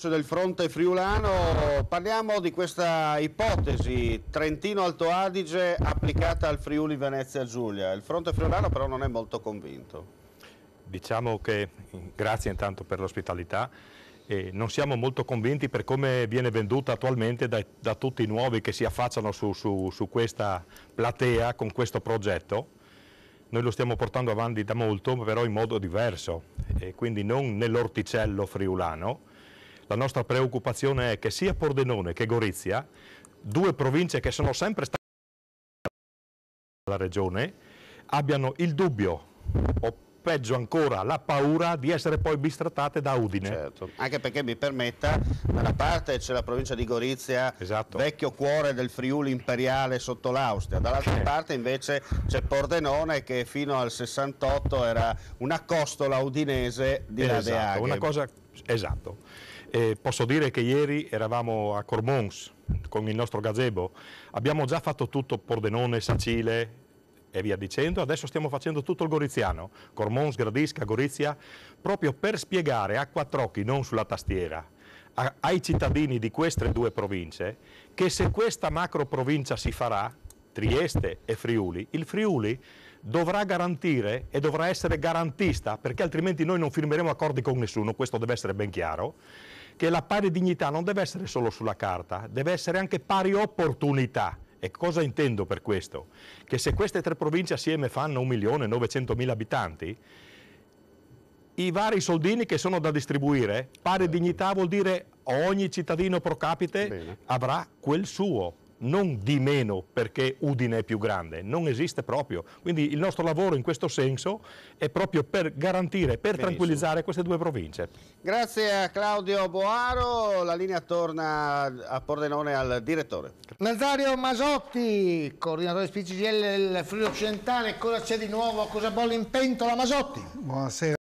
Del fronte friulano, parliamo di questa ipotesi Trentino-Alto Adige applicata al Friuli Venezia Giulia. Il fronte friulano però non è molto convinto. Diciamo che, grazie intanto per l'ospitalità, non siamo molto convinti per come viene venduta attualmente da tutti i nuovi che si affacciano su questa platea con questo progetto. Noi lo stiamo portando avanti da molto, però in modo diverso, e quindi non nell'orticello friulano. La nostra preoccupazione è che sia Pordenone che Gorizia, due province che sono sempre state nella regione, abbiano il dubbio, o peggio ancora la paura di essere poi bistrattate da Udine. Certo, anche perché mi permetta, da una parte c'è la provincia di Gorizia, esatto, vecchio cuore del Friuli imperiale sotto l'Austria, dall'altra parte invece c'è Pordenone che fino al 68 era una costola udinese di esatto, una cosa, esatto. Posso dire che ieri eravamo a Cormons con il nostro gazebo, abbiamo già fatto tutto Pordenone, Sacile e via dicendo, adesso stiamo facendo tutto il goriziano, Cormons, Gradisca, Gorizia, proprio per spiegare a quattro occhi, non sulla tastiera, ai cittadini di queste due province che se questa macro provincia si farà, Trieste e Friuli, il Friuli dovrà garantire e dovrà essere garantista, perché altrimenti noi non firmeremo accordi con nessuno, questo deve essere ben chiaro, che la pari dignità non deve essere solo sulla carta, deve essere anche pari opportunità. E cosa intendo per questo? Che se queste tre province assieme fanno 1.900.000 abitanti, i vari soldini che sono da distribuire, pari dignità vuol dire ogni cittadino pro capite avrà quel suo, non di meno perché Udine è più grande, non esiste proprio. Quindi il nostro lavoro in questo senso è proprio per garantire, per tranquillizzare queste due province. Grazie a Claudio Boaro, la linea torna a Pordenone al direttore. Nazario Masotti, coordinatore SPCGIL del Friuli Occidentale, cosa c'è di nuovo, cosa bolle in pentola Masotti? Buonasera.